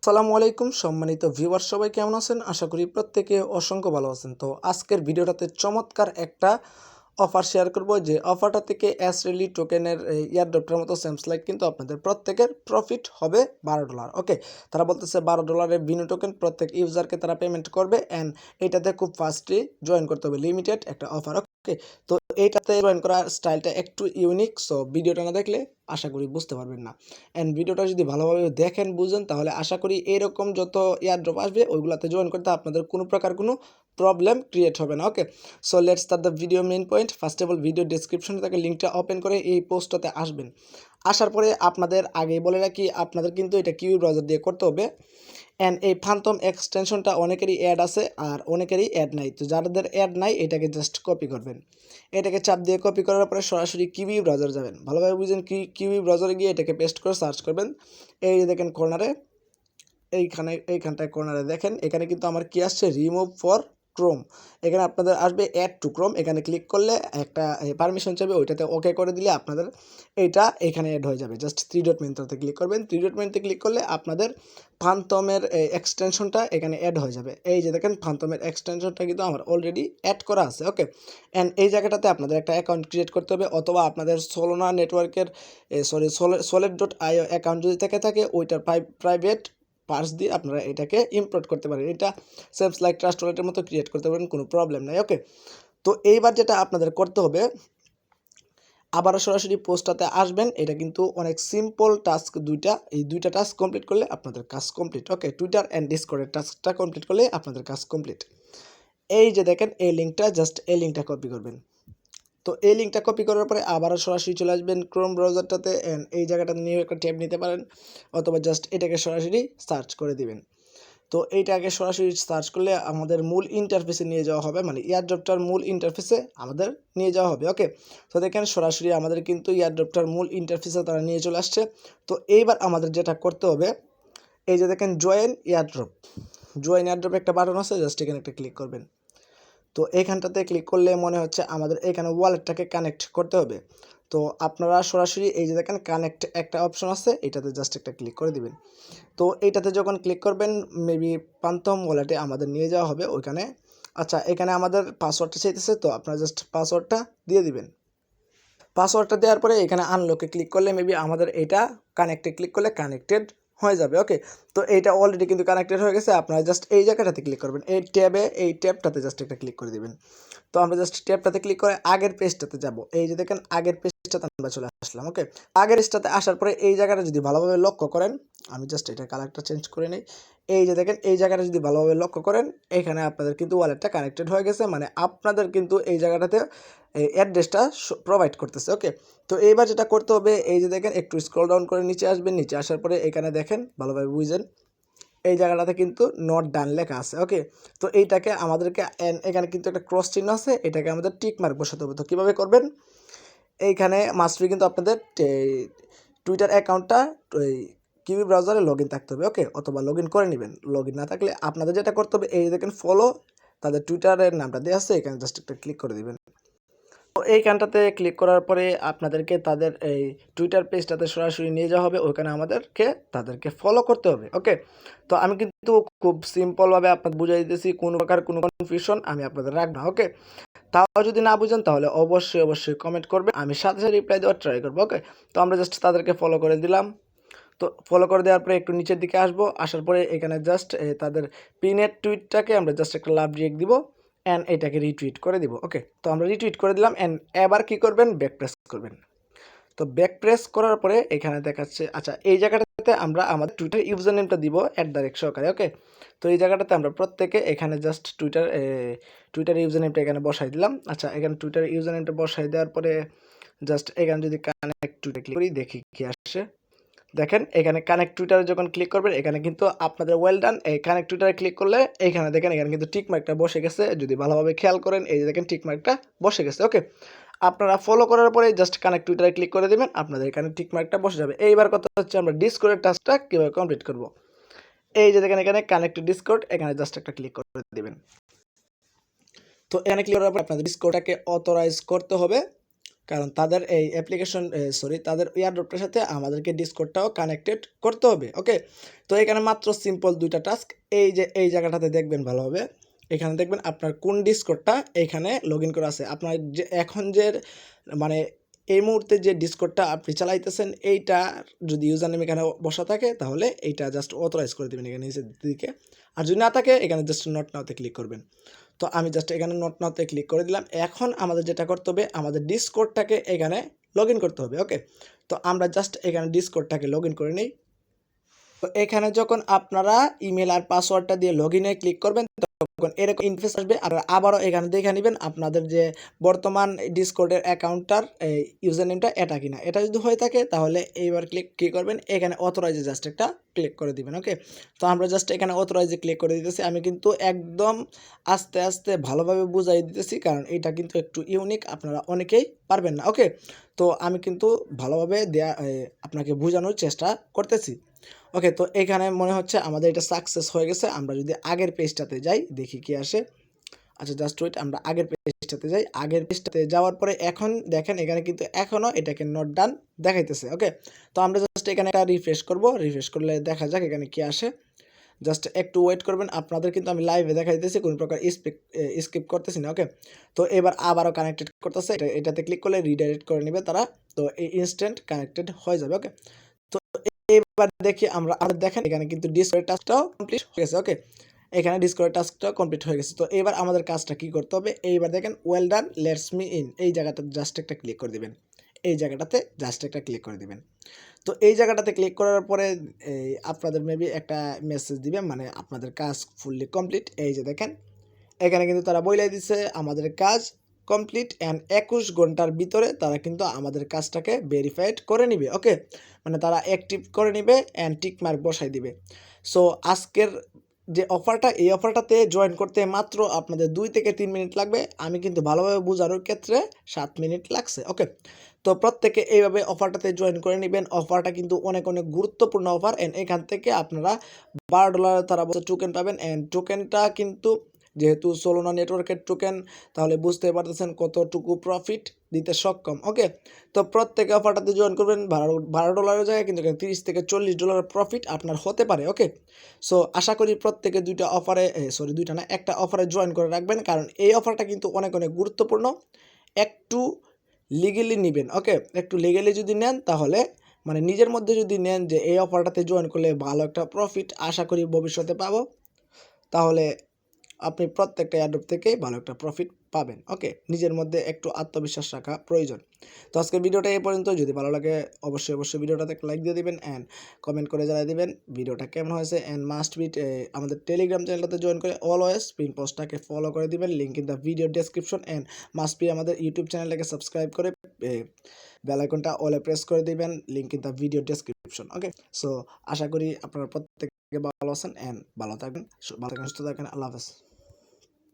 আসসালামু আলাইকুম সম্মানিত ভিউয়ার সবাই কেমন আছেন? আশা করি প্রত্যেকে অসংখ্য ভালো আছেন। তো আজকের ভিডিওটাতে চমৎকার একটা অফার শেয়ার করব, যে অফারটা থেকে অ্যাসরেলি টোকেনের ইয়ারড্রপটার মতো সেমস লাইক কিন্তু আপনাদের প্রত্যেকের প্রফিট হবে $12। ওকে, তারা বলতেছে $12 বিনো টোকেন প্রত্যেক ইউজারকে তারা পেমেন্ট করবে, অ্যান্ড এইটাতে খুব ফাস্টলি জয়েন করতে হবে, লিমিটেড একটা অফার। ওকে, তো এইটাতে জয়েন করার স্টাইলটা একটু ইউনিক, সো ভিডিওটা না দেখলে আশা করি বুঝতে পারবেন না। অ্যান্ড ভিডিওটা যদি ভালোভাবে দেখেন বুঝেন, তাহলে আশা করি এরকম যত ইয়ারড্রপ আসবে ওইগুলোতে জয়েন করতে আপনাদের কোনো প্রকার কোনো প্রবলেম ক্রিয়েট হবে না। Okay, so let's start the video main point. First of all video ডিসক্রিপশনে থেকে লিঙ্কটা ওপেন করে এই পোস্টটাতে আসবেন। আসার পরে আপনাদের আগেই বলে রাখি, আপনাদের কিন্তু এটা কিউই ব্রাউজার দিয়ে করতে হবে। অ্যান্ড এই ফান্টম এক্সটেনশনটা অনেকেরই অ্যাড আছে আর অনেকেরই অ্যাড নাই। তো যাদের অ্যাড নাই এটাকে জাস্ট কপি করবেন। এটাকে চাপ দিয়ে কপি করার পরে সরাসরি কিউই ব্রাউজার যাবেন। ভালোভাবে বুঝেন, কিউই ব্রাউজারে গিয়ে এটাকে পেস্ট করে সার্চ করবেন। এই দেখেন কর্নারে, এইখানটায় কর্নারে দেখেন, এখানে কিন্তু আমার কি আসছে, রিমুভ ফর ক্রোম। এখানে আপনাদের আসবে অ্যাড টু ক্রোম। এখানে ক্লিক করলে একটা পারমিশন চাইবে, ওইটাতে ওকে করে দিলে আপনাদের এইটা এখানে অ্যাড হয়ে যাবে। জাস্ট থ্রি ডট মেনুতে ক্লিক করবেন। থ্রি ডট মেনুতে ক্লিক করলে আপনাদের ফান্টমের এক্সটেনশনটা এখানে অ্যাড হয়ে যাবে। এই যে দেখেন, ফান্টমের এক্সটেনশনটা কিন্তু আমার অলরেডি অ্যাড করা আছে। ওকে, অ্যান্ড এই জায়গাটাতে আপনাদের একটা অ্যাকাউন্ট ক্রিয়েট করতে হবে, অথবা আপনাদের সোলোনা নেটওয়ার্কের solid.io অ্যাকাউন্ট যদি থেকে থাকে ওইটার প্রাইভেট পার্স দিয়ে আপনারা এটাকে ইম্পোর্ট করতে পারেন। এটা সেমস লাইক ট্রাস্ট ওয়ালেটের মতো ক্রিয়েট করতে পারেন, কোনো প্রবলেম নাই। ওকে, তো এইবার যেটা আপনাদের করতে হবে, আবারও সরাসরি পোস্টটাতে আসবেন। এটা কিন্তু অনেক সিম্পল টাস্ক দুইটা, এই দুইটা টাস্ক কমপ্লিট করলে আপনাদের কাজ কমপ্লিট। ওকে, টুইটার অ্যান্ড ডিসকর্ডের টাস্কটা কমপ্লিট করলে আপনাদের কাজ কমপ্লিট। এই যে দেখেন এই লিঙ্কটা, জাস্ট এই লিঙ্কটা কপি করবেন। তো এই লিঙ্কটা কপি করার পরে আবারও সরাসরি চলে আসবেন ক্রোম ব্রাউজারটাতে, অ্যান্ড এই জায়গাটাতে নিয়ে একটা ট্যাব নিতে পারেন, অথবা জাস্ট এটাকে সরাসরি সার্চ করে দিবেন। তো এইটাকে সরাসরি সার্চ করলে আমাদের মূল ইন্টারফেসে নিয়ে যাওয়া হবে, মানে ইয়ারড্রপটার মূল ইন্টারফেসে আমাদের নিয়ে যাওয়া হবে। ওকে, তো দেখেন সরাসরি আমাদের কিন্তু ইয়ারড্রপটার মূল ইন্টারফেসে তারা নিয়ে চলে আসছে। তো এইবার আমাদের যেটা করতে হবে, এই যে দেখেন জয়েন ইয়ারড্রপ একটা বাটন আছে, জাস্ট এখানে একটা ক্লিক করবেন। তো এইখানটাতে ক্লিক করলে মনে হচ্ছে আমাদের এখানে ওয়ালেটটাকে কানেক্ট করতে হবে। তো আপনারা সরাসরি এই যে দেখেন কানেক্ট একটা অপশন আছে, এটাতে জাস্ট একটা ক্লিক করে দিবেন। তো এইটাতে যখন ক্লিক করবেন, মেবি ফান্টম ওয়ালেটে আমাদের নিয়ে যাওয়া হবে ওইখানে। আচ্ছা, এখানে আমাদের পাসওয়ার্ডটা চাইতেছে, তো আপনারা জাস্ট পাসওয়ার্ডটা দিয়ে দিবেন। পাসওয়ার্ডটা দেওয়ার পরে এখানে আনলকে ক্লিক করলে মেবি আমাদের এটা কানেক্টে ক্লিক করলে কানেক্টেড হয়ে যাবে। ওকে, তো এইটা অলরেডি কিন্তু কানেক্টেড হয়ে গেছে। আপনারা জাস্ট এই জায়গাটাতে ক্লিক করবেন, এই ট্যাবটাতে জাস্ট একটা ক্লিক করে দিবেন। তো আমরা জাস্ট ট্যাবটাতে ক্লিক করে আগের পেজটাতে যাব। এই যে দেখেন আগের পেজটাতে আমরা চলে আসলাম। ওকে, আগের পেজটাতে আসার পরে এই জায়গাটা যদি ভালোভাবে লক্ষ্য করেন, আমি জাস্ট এটা কালারটা চেঞ্জ করে নিই। এই যে দেখেন এই জায়গাটা যদি ভালোভাবে লক্ষ্য করেন, এখানে আপনাদের কিন্তু ওয়ালেটটা কানেক্টেড হয়ে গেছে, মানে আপনাদের কিন্তু এই জায়গাটাতে এই অ্যাড্রেসটা প্রোভাইড করতেছে। ওকে, তো এইবার যেটা করতে হবে, এই যে দেখেন একটু স্ক্রল ডাউন করে নিচে আসবেন। নিচে আসার পরে এখানে দেখেন ভালোভাবে বুঝেন, এই জায়গাটাতে কিন্তু নট ডান লেখা আছে। ওকে, তো এইটাকে আমাদেরকে এখানে কিন্তু একটা ক্রস চিহ্ন আছে, এটাকে আমাদের টিক মার্ক বসাতে হবে। তো কীভাবে করবেন, এইখানে মাস্টবি কিন্তু আপনাদের টুইটার অ্যাকাউন্টটা ওই কিউই ব্রাউজারে লগ ইন থাকতে হবে। ওকে, অথবা লগ ইন করে নেবেন। লগ ইন না থাকলে আপনাদের যেটা করতে হবে, এই দেখেন ফলো, তাদের টুইটারের নামটা দেওয়া আছে, এখানে জাস্ট একটা ক্লিক করে দেবেন। তো এইখানটাতে ক্লিক করার পরে আপনাদেরকে তাদের এই টুইটার পেজটাতে সরাসরি নিয়ে যাওয়া হবে, ওখানে আমাদেরকে তাদেরকে ফলো করতে হবে। ওকে, তো আমি কিন্তু খুব সিম্পলভাবে আপনাদের বুঝিয়ে দিতেছি, কোনো প্রকার কোনো কনফিউশন আমি আপনাদের রাখবো না। ওকে, তাও যদি না বুঝেন তাহলে অবশ্যই কমেন্ট করবে, আমি সাথে সাথে রিপ্লাই দেওয়ার ট্রাই করবো। ওকে, তো আমরা জাস্ট তাদেরকে ফলো করে দিলাম। তো ফলো করে দেওয়ার পরে একটু নিচের দিকে আসবো, আসার পরে এখানে জাস্ট তাদের পিনের টুইটটাকে আমরা জাস্ট একটা লাভ রিয়েক্ট দিব, অ্যান্ড এটাকে রিটুইট করে দিব। ওকে, তো আমরা রিটুইট করে দিলাম, অ্যান্ড এবার কী করবেন, ব্যাক প্রেস করবেন। তো ব্যাক প্রেস করার পরে এখানে দেখাচ্ছে, আচ্ছা এই জায়গাটাতে আমরা আমাদের টুইটার ইউজার নেমটা দিব @সহকারে। ওকে, তো এই জায়গাটাতে আমরা প্রত্যেকে এখানে জাস্ট টুইটার ইউজার নেমটা এখানে বসাই দিলাম। আচ্ছা, এখানে টুইটার ইউজার নেমটা বসাই দেওয়ার পরে জাস্ট এখানে যদি কানেক্ট টুইটার ক্লিক করি, দেখি কি আসে। দেখেন এখানে কানেক্ট টুইটারে যখন ক্লিক করবেন, এখানে কিন্তু আপনাদের ওয়েল ডান। এই কানেক্ট টুইটারে ক্লিক করলে এখানে দেখেন, এখানে কিন্তু টিক মার্কটা বসে গেছে। যদি ভালোভাবে খেয়াল করেন, এই যে দেখেন টিক মার্কটা বসে গেছে। ওকে, আপনারা ফলো করার পরে জাস্ট কানেক্ট টুইটারে ক্লিক করে দেবেন, আপনাদের এখানে টিক মার্কটা বসে যাবে। এইবার কথা হচ্ছে আমরা ডিসকর্ডের টাস্কটা কীভাবে কমপ্লিট করব। এই যে দেখেন এখানে কানেক্ট টু ডিসকর্ড, এখানে জাস্ট একটা ক্লিক করে দেবেন। তো এখানে ক্লিক করার পর আপনাদের ডিসকর্ডটাকে অথরাইজ করতে হবে। কারণ তাদের এই অ্যাপ্লিকেশন তাদের এয়ারড্রপটার সাথে আমাদেরকে ডিসকর্ডটাও কানেক্টেড করতে হবে। ওকে, তো এখানে মাত্র সিম্পল 2টা টাস্ক। এই যে এই জায়গাটাতে দেখবেন ভালোভাবে, এখানে দেখবেন আপনার কোন ডিসকর্ডটা এখানে লগ ইন করা আছে। আপনার যে এখন যে মানে এই মুহূর্তে যে ডিসকর্ডটা আপনি চালাইতেছেন, এইটা যদি ইউজার নেম এখানে বসা থাকে তাহলে এইটা জাস্ট অথরাইজ করে দেবেন এখানে নিচের দিকে। আর যদি না থাকে এখানে জাস্ট নট নাওতে ক্লিক করবেন। তো আমি জাস্ট এখানে নট নাওতে ক্লিক করে দিলাম। এখন আমাদের যেটা করতে হবে, আমাদের ডিসকর্ডটাকে এখানে লগ ইন করতে হবে। ওকে, তো আমরা জাস্ট এখানে ডিসকর্ডটাকে লগ ইন করে নিই। তো এখানে যখন আপনারা ইমেল আর পাসওয়ার্ডটা দিয়ে লগ ইনে ক্লিক করবেন তখন এরকম ইন্টারফেস আসবে। আর আবারও এখানে দেখে নেবেন আপনাদের যে বর্তমান ডিসকর্ডের অ্যাকাউন্টটার ইউজার নেমটা এটা কিনা। এটা যদি হয়ে থাকে তাহলে এইবার কী করবেন, এখানে অথরাইজে জাস্ট একটা ক্লিক করে দিবেন। ওকে, তো আমরা জাস্ট এখানে অথরাইজে ক্লিক করে দিতেছি। আমি কিন্তু একদম আস্তে আস্তে ভালোভাবে বুঝাই দিতেছি, কারণ এটা কিন্তু একটু ইউনিক, আপনারা অনেকেই পারবেন না। ওকে, তো আমি কিন্তু ভালোভাবে আপনাকে বোঝানোর চেষ্টা করতেছি। ওকে, তো এখানে মনে হচ্ছে আমাদের এটা সাকসেস হয়ে গেছে। আমরা যদি আগের পেজটাতে যাই দেখি কি আসে। আচ্ছা, জাস্ট ওয়েট, আমরা আগের পেজটাতে যাই। আগের পেজটাতে যাওয়ার পরে এখন দেখেন এখানে কিন্তু এখনও এটাকে নট ডান দেখাইতেছে। ওকে, তো আমরা জাস্ট এখানে একটা রিফ্রেশ করব। রিফ্রেশ করলে দেখা যাক এখানে কি আসে। জাস্ট একটু ওয়েট করবেন। আপনাদের কিন্তু আমি লাইভে দেখাইতেছি, কোনো প্রকার স্কিপ করতেছি না। ওকে, তো এবার আবারও কানেক্টেড করতেছে। এটাতে ক্লিক করলে রিডাইরেক্ট করে নেবে তারা, তো এই ইনস্ট্যান্ট কানেক্টেড হয়ে যাবে। ওকে, তো এবার দেখি আমরা আর দেখেন এখানে কিন্তু ডিসকর্ড টাস্কটাও কমপ্লিট হয়ে গেছে। ওকে, এখানে ডিসকর্ড টাস্কটাও কমপ্লিট হয়ে গেছে। তো এবার আমাদের কাজটা কি করতে হবে, এইবার দেখেন well done let's me in, এই জায়গাটা জাস্ট একটা ক্লিক করে দিবেন। এই জায়গাটাতে জাস্ট একটা ক্লিক করে দিবেন। তো এই জায়গাটাতে ক্লিক করার পরে আপনাদের মেবি একটা মেসেজ দিবে, মানে আপনাদের কাজ ফুললি কমপ্লিট। এই যে দেখেন এখানে কিন্তু তারা বইলাই দিচ্ছে আমাদের কাজ কমপ্লিট অ্যান্ড 21 ঘন্টার ভিতরে তারা কিন্তু আমাদের কাজটাকে ভেরিফাইড করে নিবে। ওকে, মানে তারা অ্যাক্টিভ করে নিবে অ্যান্ড টিক মার্ক বসাই দিবে। সো আজকের যে অফারটা, এই অফারটাতে জয়েন করতে মাত্র আপনাদের 2 থেকে 3 মিনিট লাগবে। আমি কিন্তু ভালোভাবে বোঝানোর ক্ষেত্রে 7 মিনিট লাগছে। ওকে, তো প্রত্যেকে এইভাবে অফারটাতে জয়েন করে নেবেন। অফারটা কিন্তু অনেক অনেক গুরুত্বপূর্ণ অফার, অ্যান্ড এখান থেকে আপনারা $12 তারা বলছে টোকেন পাবেন। অ্যান্ড টোকেনটা কিন্তু যেহেতু সোলোনা নেটওয়ার্কের টোকেন, তাহলে বুঝতে পারতেছেন কতটুকু প্রফিট দিতে সক্ষম। ওকে, তো প্রত্যেকে অফারটাতে জয়েন করবেন। $12 জায়গায় কিন্তু $30 থেকে $40 প্রফিট আপনার হতে পারে। ওকে, সো আশা করি প্রত্যেকে দুইটা না, একটা অফারে জয়েন করে রাখবেন, কারণ এই অফারটা কিন্তু অনেক অনেক গুরুত্বপূর্ণ। একটু লিগেলি নেবেন। ওকে, একটু লিগেলি যদি নেন তাহলে মানে নিজের মধ্যে যদি নেন যে এই অফারটাতে জয়েন করলে ভালো একটা প্রফিট আশা করি ভবিষ্যতে পাবো, তাহলে আপনি প্রত্যেকটা এয়ারড্রপ থেকে ভালো একটা প্রফিট পাবেন। ওকে, নিজের মধ্যে একটু আত্মবিশ্বাস রাখা প্রয়োজন। তো আজকের ভিডিওটা এই পর্যন্ত। যদি ভালো লাগে অবশ্যই ভিডিওটাতে লাইক দিয়ে দিবেন অ্যান্ড কমেন্ট করে জানিয়ে দিবেন ভিডিওটা কেমন হয়েছে। অ্যান্ড মাস্ট বি আমাদের টেলিগ্রাম চ্যানেলটাতে জয়েন করে অলওয়েজ পিন পোস্টটাকে ফলো করে দিবেন, link in the video description. And must be আমাদের ইউটিউব চ্যানেলটাকে সাবস্ক্রাইব করে বেল আইকনটা অলে প্রেস করে দিবেন, link in the video description. Okay, so আশা করি আপনারা প্রত্যেকে ভালো আছেন অ্যান্ড ভালো থাকবেন, সুস্থ থাকবেন। আল্লাহ হাফেজ।